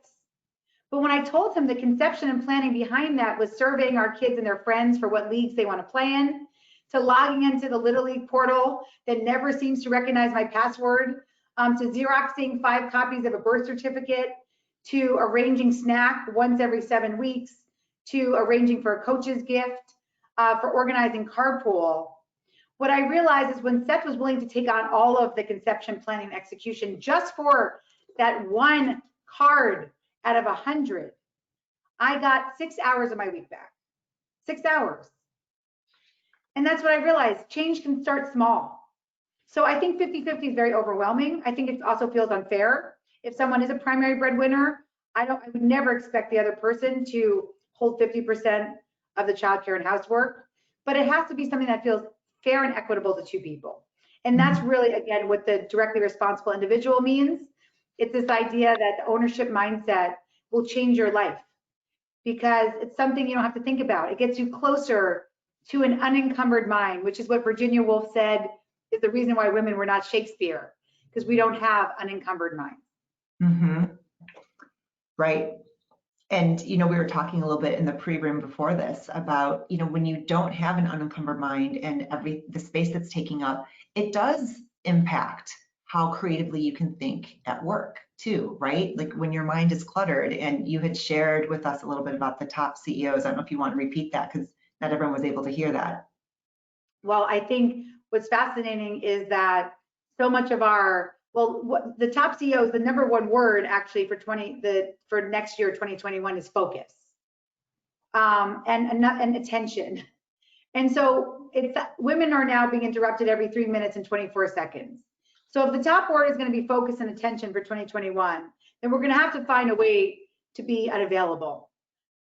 But when I told him the conception and planning behind that was surveying our kids and their friends for what leagues they want to play in, to logging into the Little League portal that never seems to recognize my password, to Xeroxing 5 copies of a birth certificate, to arranging snack once every 7 weeks, to arranging for a coach's gift, for organizing carpool. What I realized is when Seth was willing to take on all of the conception, planning, and execution just for that one card out of 100, I got 6 hours of my week back. 6 hours. And that's what I realized. Change can start small. So I think 50-50 is very overwhelming. I think it also feels unfair. If someone is a primary breadwinner, I would never expect the other person to hold 50% of the childcare and housework, but it has to be something that feels fair and equitable to two people. And that's really, again, what the directly responsible individual means. It's this idea that the ownership mindset will change your life because it's something you don't have to think about. It gets you closer to an unencumbered mind, which is what Virginia Woolf said is the reason why women were not Shakespeare, because we don't have unencumbered minds. Mm-hmm. Right. And, we were talking a little bit in the pre-room before this about, when you don't have an unencumbered mind and the space that's taking up, it does impact how creatively you can think at work too, right? Like when your mind is cluttered, and you had shared with us a little bit about the top CEOs. I don't know if you want to repeat that because not everyone was able to hear that. Well, I think what's fascinating is that so much of the top CEOs, the number one word actually for next year, 2021, is focus and attention. And so women are now being interrupted every 3 minutes and 24 seconds. So if the top word is going to be focus and attention for 2021, then we're going to have to find a way to be unavailable.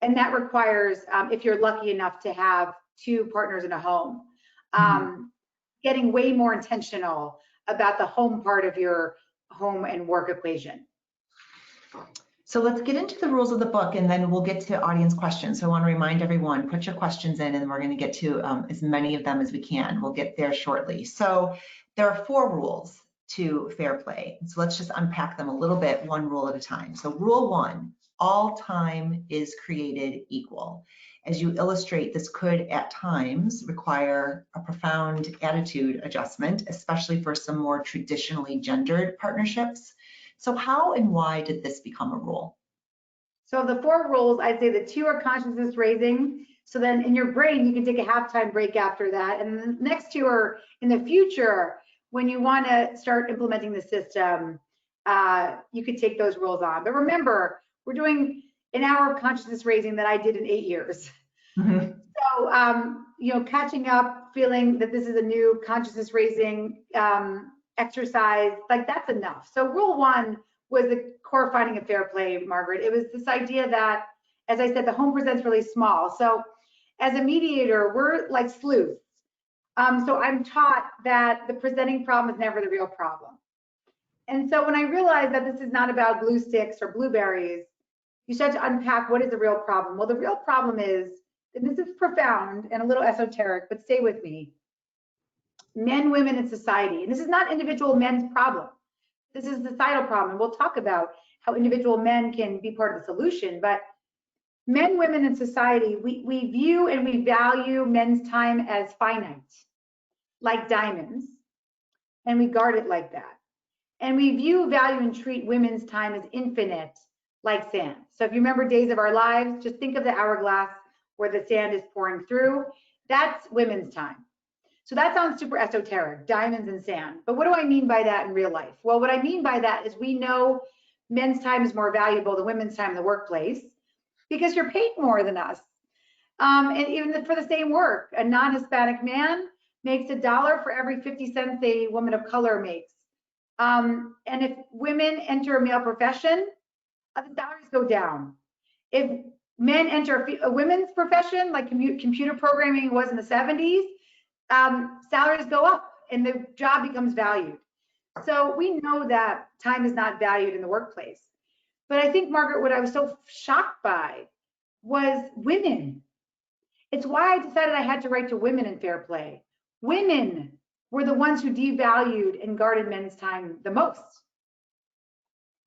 And that requires, if you're lucky enough to have 2 partners in a home, getting way more intentional about the home part of your home and work equation. So let's get into the rules of the book, and then we'll get to audience questions. So I want to remind everyone, put your questions in, and we're going to get to as many of them as we can. We'll get there shortly. So there are 4 rules to fair play. So let's just unpack them a little bit, one rule at a time. So rule 1, all time is created equal. As you illustrate, this could at times require a profound attitude adjustment, especially for some more traditionally gendered partnerships. So how and why did this become a rule? So the 4 rules, I'd say the 2 are consciousness raising. So then in your brain, you can take a halftime break after that. And the next 2 are in the future, when you want to start implementing the system, you could take those rules on. But remember, we're doing an hour of consciousness raising that I did in 8 years. Mm-hmm. So, catching up, feeling that this is a new consciousness raising exercise, like that's enough. So rule 1 was the core finding of fair play, Margaret. It was this idea that, as I said, the home presents really small. So as a mediator, we're like sleuths. So I'm taught that the presenting problem is never the real problem. And so when I realized that this is not about glue sticks or blueberries, you start to unpack what is the real problem. Well, the real problem is, and this is profound and a little esoteric, but stay with me, men, women, and society. And this is not individual men's problem. This is a societal problem. And we'll talk about how individual men can be part of the solution, but Men, women in society, we view and we value men's time as finite, like diamonds, and we guard it like that. And we view, value, and treat women's time as infinite, like sand. So if you remember Days of Our Lives, just think of the hourglass where the sand is pouring through. That's women's time. So that sounds super esoteric, diamonds and sand. But what do I mean by that in real life? Well, what I mean by that is we know men's time is more valuable than women's time in the workplace because you're paid more than us. And even for the same work, a non-Hispanic man makes $1 for every 50 cents a woman of color makes. And if women enter a male profession, the salaries go down. If men enter a women's profession, like computer programming was in the 70s, salaries go up and the job becomes valued. So we know that time is not valued in the workplace. But I think, Margaret, what I was so shocked by was women. It's why I decided I had to write to women in Fair Play. Women were the ones who devalued and guarded men's time the most.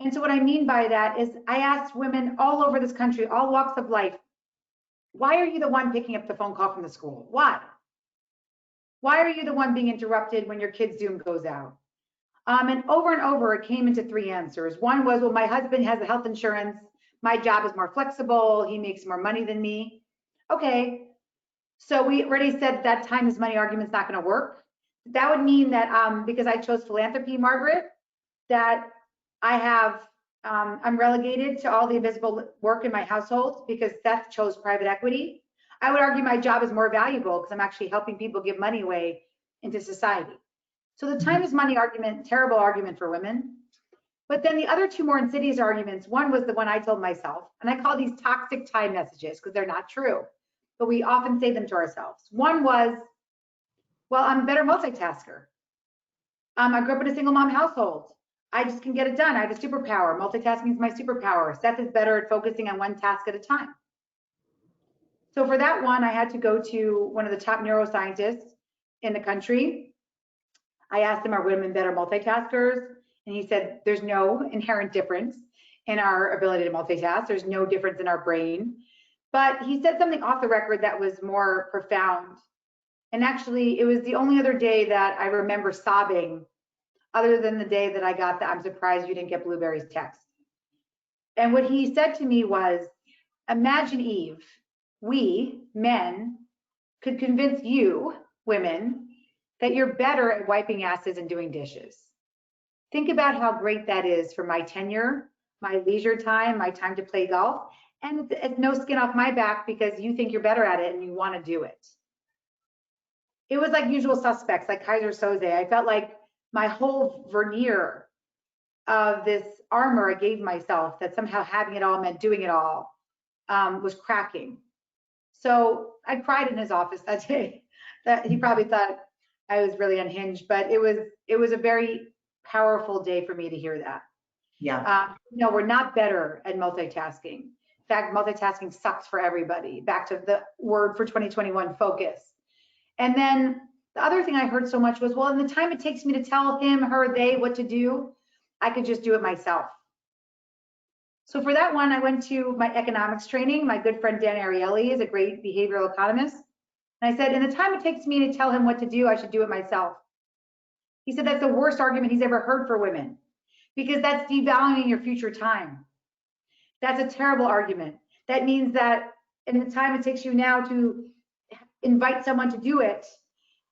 And so what I mean by that is I asked women all over this country, all walks of life, why are you the one picking up the phone call from the school? Why? Why are you the one being interrupted when your kid's Zoom goes out? And over, it came into 3 answers. One was, well, my husband has the health insurance. My job is more flexible. He makes more money than me. Okay, so we already said that time is money argument's not going to work. That would mean that because I chose philanthropy, Margaret, that I have, I'm relegated to all the invisible work in my household because Seth chose private equity. I would argue my job is more valuable because I'm actually helping people give money away into society. So the time is money argument, terrible argument for women. But then the other 2 more insidious arguments, one was the one I told myself, and I call these toxic time messages because they're not true, but we often say them to ourselves. One was, well, I'm a better multitasker. I grew up in a single mom household. I just can get it done. I have a superpower. Multitasking is my superpower. Seth is better at focusing on one task at a time. So for that one, I had to go to one of the top neuroscientists in the country. I asked him, are women better multitaskers? And he said, there's no inherent difference in our ability to multitask. There's no difference in our brain. But he said something off the record that was more profound. And actually, it was the only other day that I remember sobbing, other than the day that I got the I'm surprised you didn't get blueberries text. And what he said to me was, imagine, Eve, we, men, could convince you, women, that you're better at wiping asses and doing dishes. Think about how great that is for my tenure, my leisure time, my time to play golf, and it's no skin off my back because you think you're better at it and you want to do it. It was like Usual Suspects, like Kaiser Soze. I felt like my whole veneer of this armor I gave myself that somehow having it all meant doing it all was cracking. So I cried in his office that day. That he probably thought I was really unhinged, but it was a very powerful day for me to hear that. Yeah. No, we're not better at multitasking. In fact, multitasking sucks for everybody. Back to the word for 2021, focus. And then the other thing I heard so much was, well, in the time it takes me to tell him, her, they what to do, I could just do it myself. So for that one, I went to my economics training. My good friend Dan Ariely is a great behavioral economist. And I said, in the time it takes me to tell him what to do, I should do it myself. He said that's the worst argument he's ever heard for women because that's devaluing your future time. That's a terrible argument. That means that in the time it takes you now to invite someone to do it,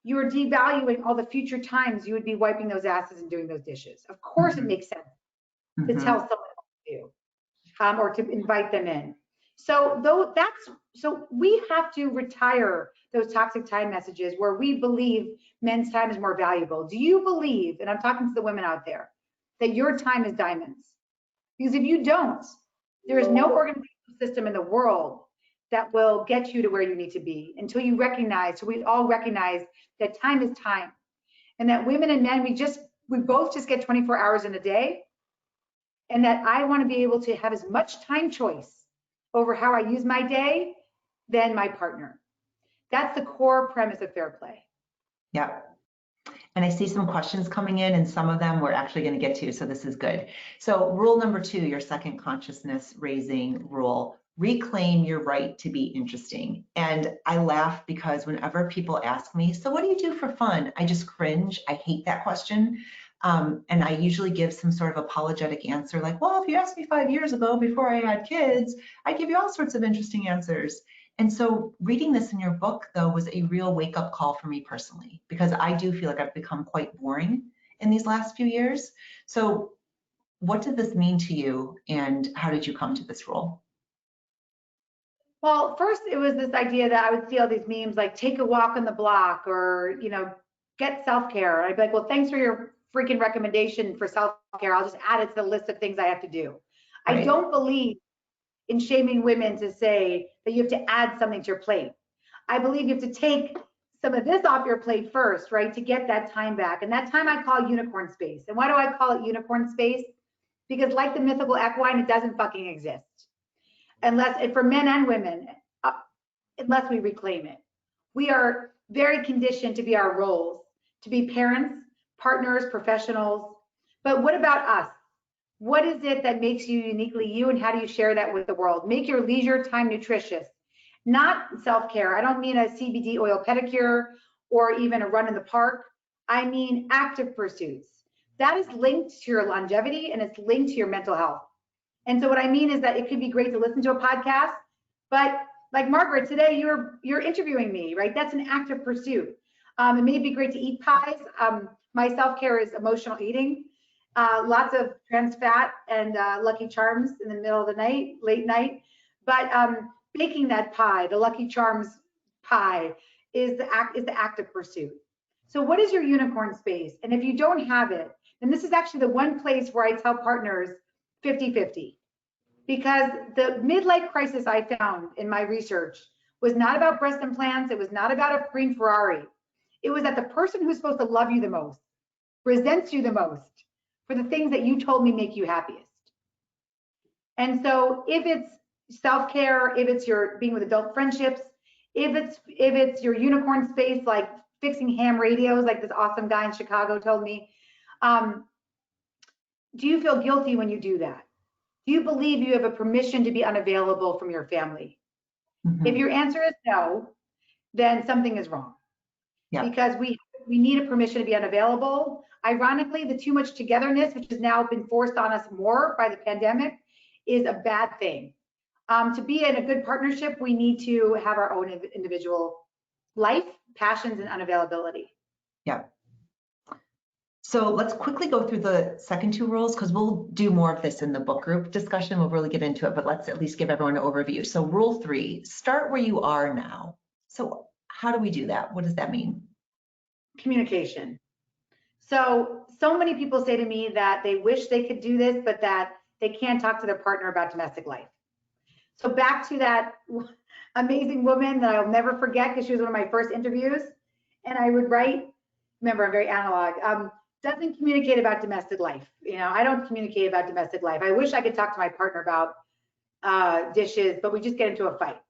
you are devaluing all the future times you would be wiping those asses and doing those dishes. Of course, it makes sense to tell someone what to do or to invite them in. So we have to retire those toxic time messages where we believe men's time is more valuable. Do you believe, and I'm talking to the women out there, that your time is diamonds? Because if you don't, there is no organizational system in the world that will get you to where you need to be until you recognize, so we all recognize that time is time. And that women and men, we both just get 24 hours in a day. And that I want to be able to have as much time choice over how I use my day than my partner. That's the core premise of Fair Play. Yeah. And I see some questions coming in, and some of them we're actually going to get to, so this is good. So rule number 2, your second consciousness raising rule. reclaim your right to be interesting. And I laugh because whenever people ask me, so what do you do for fun? I just cringe. I hate that question. And I usually give some sort of apologetic answer like, well, if you asked me 5 years ago before I had kids, I'd give you all sorts of interesting answers. And so reading this in your book, though, was a real wake-up call for me personally, because I do feel like I've become quite boring in these last few years. So what did this mean to you, and how did you come to this role? Well, first it was this idea that I would see all these memes like take a walk on the block or, get self-care. I'd be like, well, thanks for your freaking recommendation for self-care. I'll just add it to the list of things I have to do. Right. I don't believe in shaming women to say that you have to add something to your plate. I believe you have to take some of this off your plate first, right, to get that time back. And that time I call unicorn space. And why do I call it unicorn space? Because like the mythical equine, it doesn't fucking exist. Unless, for men and women, unless we reclaim it. We are very conditioned to be our roles, to be parents, partners, professionals. But what about us? What is it that makes you uniquely you, and how do you share that with the world? Make your leisure time nutritious, not self-care. I don't mean a CBD oil pedicure or even a run in the park. I mean active pursuits. That is linked to your longevity and it's linked to your mental health. And so what I mean is that it could be great to listen to a podcast, but like Margaret, today you're interviewing me, right? That's an active pursuit. It may be great to eat pies. My self-care is emotional eating. Lots of trans fat and Lucky Charms in the middle of the night, late night. But baking that pie, the Lucky Charms pie, is the active pursuit. So what is your unicorn space? And if you don't have it, then this is actually the one place where I tell partners 50-50. Because the midlife crisis I found in my research was not about breast implants. It was not about a green Ferrari. It was that the person who's supposed to love you the most resents you the most for the things that you told me make you happiest. And so if it's self-care, if it's your being with adult friendships, if it's your unicorn space, like fixing ham radios, like this awesome guy in Chicago told me, do you feel guilty when you do that? Do you believe you have a permission to be unavailable from your family? Mm-hmm. If your answer is no, then something is wrong. Yeah. Because we need a permission to be unavailable. Ironically, the too much togetherness, which has now been forced on us more by the pandemic, is a bad thing. To be in a good partnership, we need to have our own individual life, passions, and unavailability. Yeah. So let's quickly go through the second two rules, because we'll do more of this in the book group discussion. We'll really get into it, but let's at least give everyone an overview. So rule 3, start where you are now. So how do we do that? What does that mean? Communication. So many people say to me that they wish they could do this, but that they can't talk to their partner about domestic life. So back to that amazing woman that I'll never forget, because she was one of my first interviews, and I would write, remember, I'm very analog, doesn't communicate about domestic life. I don't communicate about domestic life. I wish I could talk to my partner about dishes, but we just get into a fight.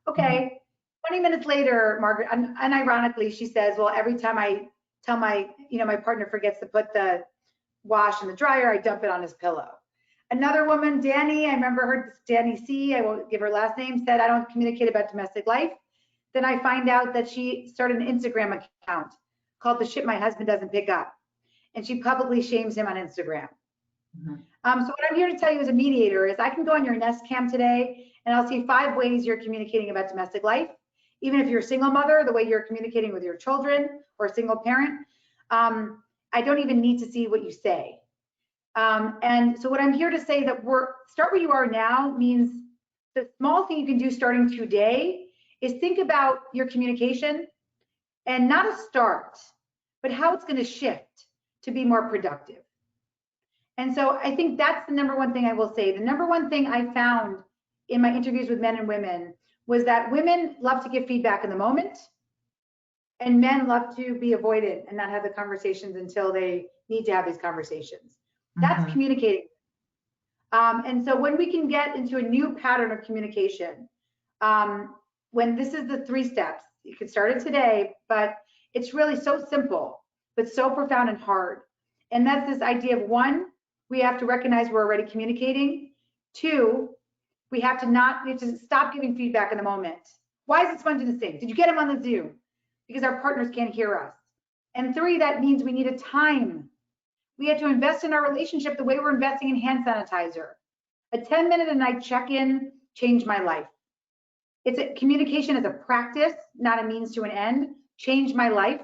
Okay, 20 minutes later, Margaret, unironically, she says, well, every time I tell my partner forgets to put the wash in the dryer, I dump it on his pillow. Another woman, Danny, I remember her, Danny C, I won't give her last name, said, I don't communicate about domestic life. Then I find out that she started an Instagram account called The Shit My Husband Doesn't Pick Up. And she publicly shames him on Instagram. Mm-hmm. So what I'm here to tell you as a mediator is I can go on your Nest Cam today and I'll see 5 ways you're communicating about domestic life. Even if you're a single mother, the way you're communicating with your children or a single parent, I don't even need to see what you say. And so what I'm here to say that start where you are now means the small thing you can do starting today is think about your communication and not a start, but how it's going to shift to be more productive. And so I think that's the number one thing I will say. The number one thing I found in my interviews with men and women was that women love to give feedback in the moment, and men love to be avoided and not have the conversations until they need to have these conversations. That's communicating. And so when we can get into a new pattern of communication, when this is the 3 steps, you can start it today, but it's really so simple, but so profound and hard. And that's this idea of 1, we have to recognize we're already communicating. 2, We have to stop giving feedback in the moment. Why is the sponge in the sink? Did you get him on the Zoom? Because our partners can't hear us. And 3, that means we need a time. We have to invest in our relationship the way we're investing in hand sanitizer. A 10-minute a night check-in changed my life. Communication is a practice, not a means to an end. Changed my life.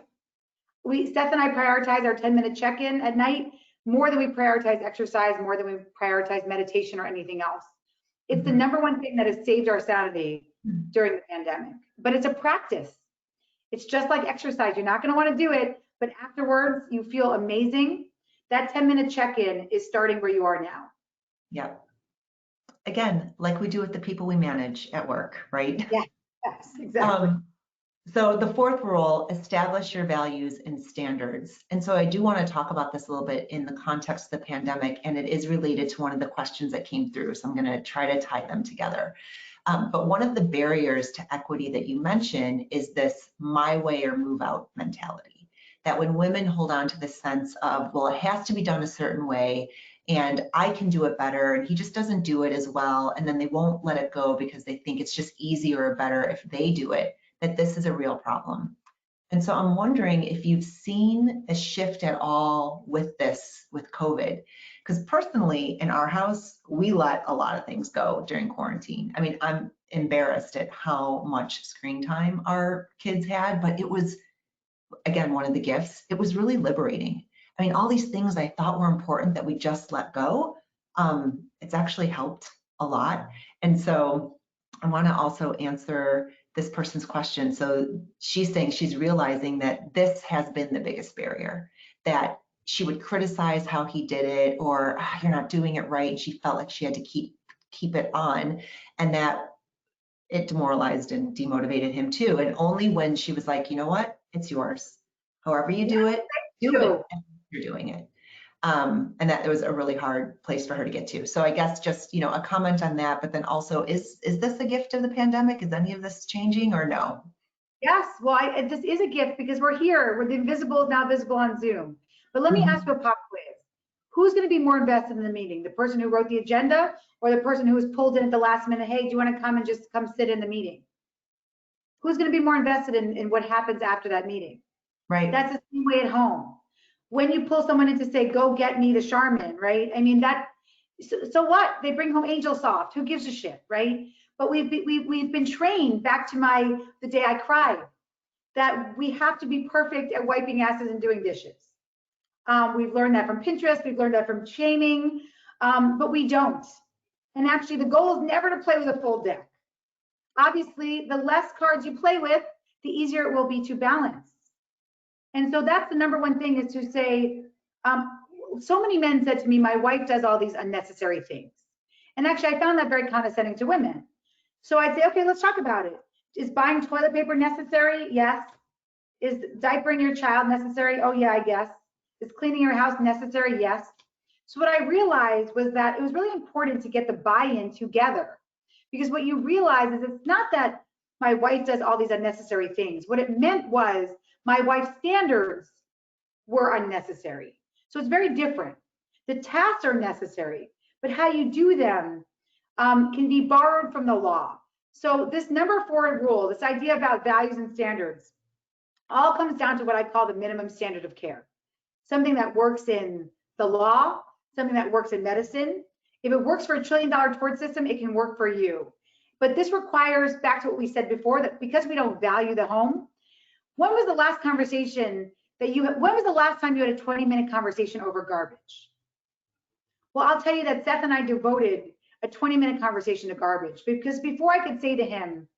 Seth and I prioritize our 10-minute check-in at night more than we prioritize exercise, more than we prioritize meditation or anything else. It's the number one thing that has saved our sanity during the pandemic. But it's a practice. It's just like exercise. You're not going to want to do it, but afterwards you feel amazing. That 10-minute check-in is starting where you are now. Yep. Again, like we do with the people we manage at work, right? Yeah, yes, exactly. So the 4th rule, establish your values and standards. And so I do want to talk about this a little bit in the context of the pandemic, and it is related to one of the questions that came through. So I'm going to try to tie them together. But one of the barriers to equity that you mentioned is this my way or move out mentality. That when women hold on to the sense of, well, it has to be done a certain way, and I can do it better, and he just doesn't do it as well, and then they won't let it go because they think it's just easier or better if they do it, that this is a real problem. And so I'm wondering if you've seen a shift at all with this, with COVID, because personally in our house, we let a lot of things go during quarantine. I mean, I'm embarrassed at how much screen time our kids had, but it was, again, one of the gifts. It was really liberating. I mean, all these things I thought were important that we just let go, it's actually helped a lot. And so I want to also answer this person's question. So she's saying she's realizing that this has been the biggest barrier, that she would criticize how he did it, or you're not doing it right. And she felt like she had to keep it on, and that it demoralized and demotivated him too. And only when she was like, you know what, it's yours. However you do it, do it. And you're doing it. And that it was a really hard place for her to get to. So I guess just, a comment on that, but then also, is this a gift of the pandemic? Is any of this changing or no? Yes, well, this is a gift because we're here. We're the invisible is now visible on Zoom. But let me ask you a pop quiz. Who's going to be more invested in the meeting? The person who wrote the agenda or the person who was pulled in at the last minute? Hey, do you want to come and just come sit in the meeting? Who's going to be more invested in what happens after that meeting? Right. That's the same way at home. When you pull someone in to say, go get me the Charmin, right? I mean, so what? They bring home Angel Soft. Who gives a shit, right? But we've been trained back to the day I cried, that we have to be perfect at wiping asses and doing dishes. We've learned that from Pinterest. We've learned that from shaming, but we don't. And actually, the goal is never to play with a full deck. Obviously, the less cards you play with, the easier it will be to balance. And so that's the number one thing, is to say, so many men said to me, my wife does all these unnecessary things. And actually, I found that very condescending to women. So I'd say, okay, let's talk about it. Is buying toilet paper necessary? Yes. Is diapering your child necessary? Oh yeah, I guess. Is cleaning your house necessary? Yes. So what I realized was that it was really important to get the buy-in together, because what you realize is it's not that my wife does all these unnecessary things. What it meant was my wife's standards were unnecessary. So it's very different. The tasks are necessary, but how you do them can be borrowed from the law. So this number 4 rule, this idea about values and standards, all comes down to what I call the minimum standard of care. Something that works in the law, something that works in medicine. If it works for $1 trillion tort system, it can work for you. But this requires, back to what we said before, that because we don't value the home, when was the last conversation when was the last time you had a 20-minute conversation over garbage? Well, I'll tell you that Seth and I devoted a 20-minute conversation to garbage, because before I could say to him,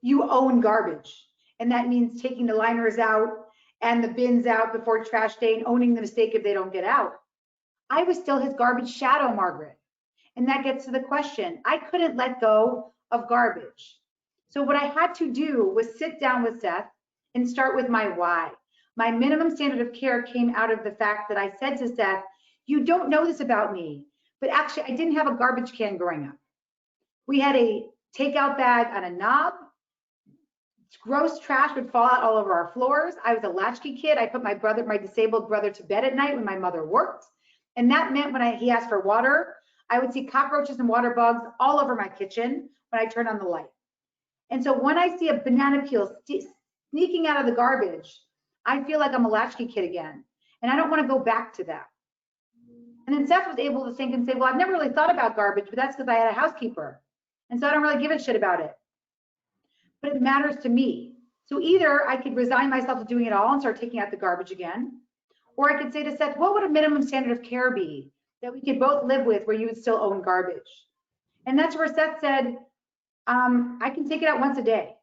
you own garbage, and that means taking the liners out and the bins out before trash day and owning the mistake if they don't get out, I was still his garbage shadow, Margaret. And that gets to the question. I couldn't let go of garbage. So what I had to do was sit down with Seth and start with my why. My minimum standard of care came out of the fact that I said to Seth, you don't know this about me, but actually I didn't have a garbage can growing up. We had a takeout bag on a knob. Gross trash would fall out all over our floors. I was a latchkey kid. I put my disabled brother to bed at night when my mother worked. And that meant when he asked for water, I would see cockroaches and water bugs all over my kitchen when I turn on the light. And so when I see a banana peel sneaking out of the garbage, I feel like I'm a latchkey kid again. And I don't want to go back to that. And then Seth was able to think and say, well, I've never really thought about garbage, but that's because I had a housekeeper. And so I don't really give a shit about it. But it matters to me. So either I could resign myself to doing it all and start taking out the garbage again, or I could say to Seth, what would a minimum standard of care be that we could both live with where you would still own garbage? And that's where Seth said, I can take it out once a day.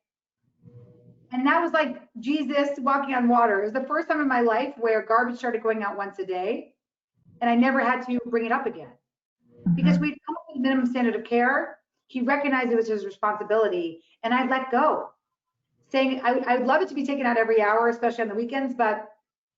And that was like Jesus walking on water. It was the first time in my life where garbage started going out once a day, and I never had to bring it up again. Because we'd come up with a minimum standard of care. He recognized it was his responsibility, and I let go, saying I would love it to be taken out every hour, especially on the weekends, but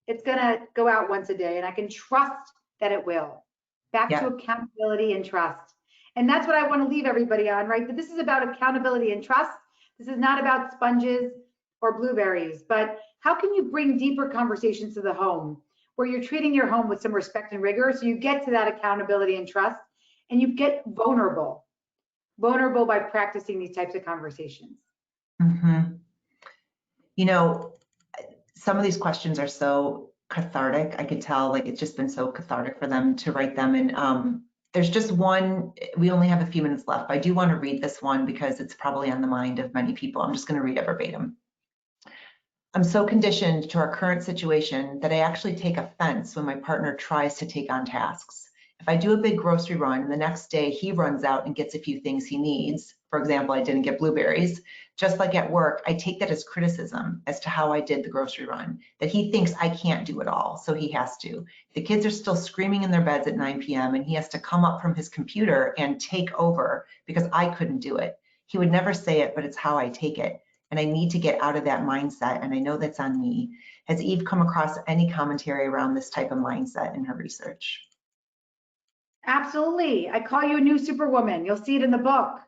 it's gonna go out once a day, and I can trust that it will. Back to accountability and trust. And that's what I want to leave everybody on, right? That this is about accountability and trust. This is not about sponges or blueberries, but how can you bring deeper conversations to the home where you're treating your home with some respect and rigor, so you get to that accountability and trust, and you get vulnerable by practicing these types of conversations. You know, some of these questions are so cathartic. I could tell, like, it's just been so cathartic for them to write them. And there's just one, we only have a few minutes left. I do want to read this one because it's probably on the mind of many people. I'm just going to read it verbatim. I'm so conditioned to our current situation that I actually take offense when my partner tries to take on tasks. If I do a big grocery run and the next day he runs out and gets a few things he needs, for example, I didn't get blueberries, just like at work, I take that as criticism as to how I did the grocery run, that he thinks I can't do it all, so he has to. The kids are still screaming in their beds at 9 p.m. and he has to come up from his computer and take over because I couldn't do it. He would never say it, but it's how I take it. And I need to get out of that mindset, and I know that's on me. Has Eve come across any commentary around this type of mindset in her research? Absolutely. I call you a new superwoman. You'll see it in the book.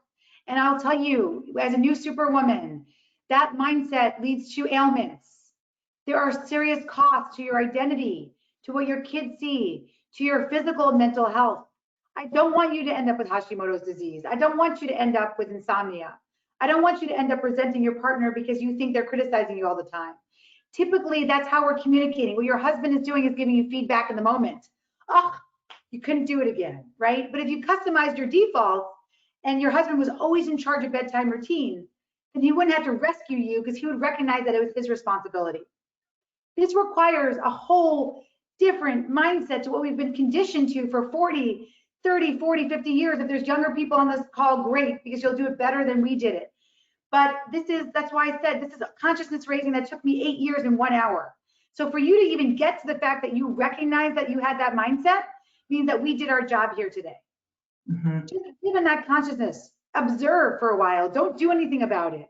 And I'll tell you, as a new superwoman, that mindset leads to ailments. There are serious costs to your identity, to what your kids see, to your physical and mental health. I don't want you to end up with Hashimoto's disease. I don't want you to end up with insomnia. I don't want you to end up resenting your partner because you think they're criticizing you all the time. Typically, that's how we're communicating. What your husband is doing is giving you feedback in the moment. Oh, you couldn't do it again, right? But if you customized your defaults and your husband was always in charge of bedtime routine, then he wouldn't have to rescue you because he would recognize that it was his responsibility. This requires a whole different mindset to what we've been conditioned to for 40, 30, 40, 50 years. If there's younger people on this call, great, because you'll do it better than we did it. But that's why I said this is a consciousness raising that took me 8 years in 1 hour. So for you to even get to the fact that you recognize that you had that mindset means that we did our job here today. Just given that consciousness, observe for a while, don't do anything about it.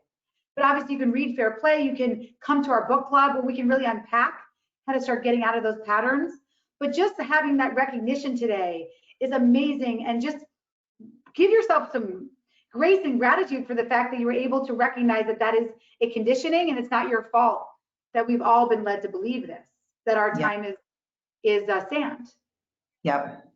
But obviously you can read Fair Play, you can come to our book club where we can really unpack how to start getting out of those patterns. But just having that recognition today is amazing, and just give yourself some grace and gratitude for the fact that you were able to recognize that that is a conditioning and it's not your fault, that we've all been led to believe this, that our time is sand. Yep.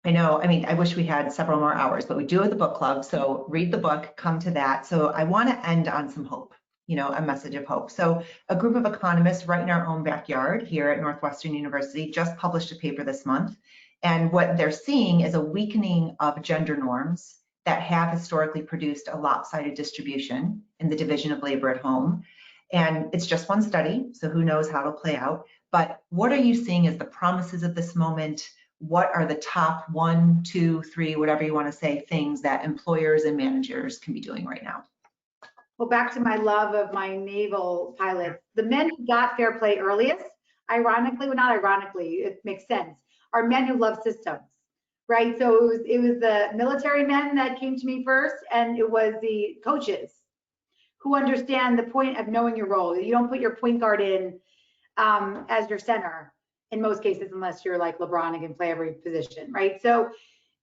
I know. I mean, I wish we had several more hours, but we do have the book club. So read the book, come to that. So I want to end on some hope, you know, a message of hope. So a group of economists right in our own backyard here at Northwestern University just published a paper this month. And what they're seeing is a weakening of gender norms that have historically produced a lopsided distribution in the division of labor at home. And it's just one study, so who knows how it'll play out. But what are you seeing as the promises of this moment? What are the top 1, 2, 3, whatever you want to say, things that employers and managers can be doing right now? Well, back to my love of my naval pilots, the men who got Fair Play earliest, ironically, well, not ironically, it makes sense, are men who love systems, right? So it was the military men that came to me first, and it was the coaches who understand the point of knowing your role. You don't put your point guard in as your center in most cases, unless you're like LeBron and can play every position, right? So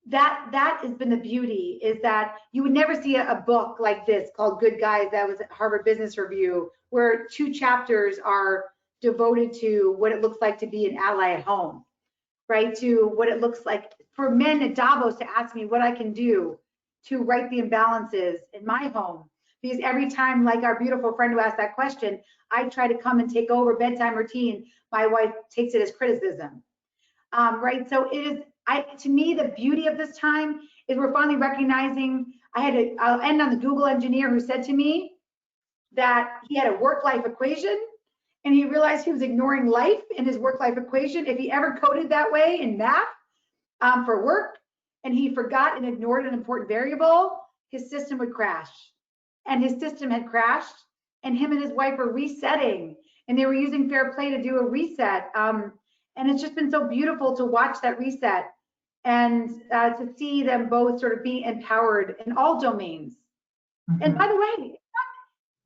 that has been the beauty, is that you would never see a book like this called Good Guys that was at Harvard Business Review, where 2 chapters are devoted to what it looks like to be an ally at home, right? To what it looks like for men at Davos to ask me what I can do to right the imbalances in my home. Because every time, like our beautiful friend who asked that question, I try to come and take over bedtime routine, my wife takes it as criticism. Right, so it is, to me, the beauty of this time is we're finally recognizing, I'll end on the Google engineer who said to me that he had a work-life equation and he realized he was ignoring life in his work-life equation. If he ever coded that way in math for work and he forgot and ignored an important variable, his system would crash. And his system had crashed, and him and his wife were resetting, and they were using fair play to do a reset. And it's just been so beautiful to watch that reset and to see them both sort of being empowered in all domains. Mm-hmm. And by the way,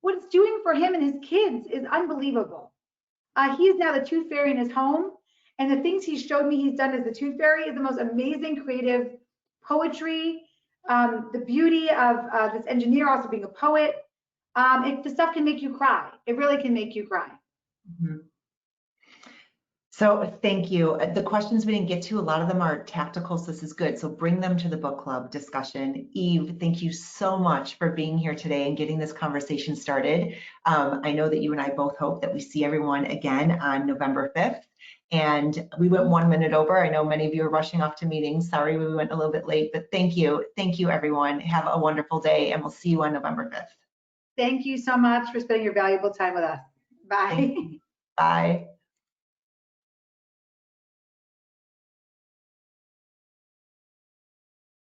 what it's doing for him and his kids is unbelievable. He is now the tooth fairy in his home, and the things he showed me he's done as the tooth fairy is the most amazing creative poetry. The beauty of this engineer also being a poet. The stuff can make you cry. It really can make you cry. Mm-hmm. So thank you. The questions we didn't get to, a lot of them are tactical, so this is good. So bring them to the book club discussion. Eve, thank you so much for being here today and getting this conversation started. I know that you and I both hope that we see everyone again on November 5th. And we went 1 minute over. I know many of you are rushing off to meetings. Sorry, we went a little bit late, but thank you. Thank you, everyone. Have a wonderful day, and we'll see you on November 5th. Thank you so much for spending your valuable time with us. Bye. Bye.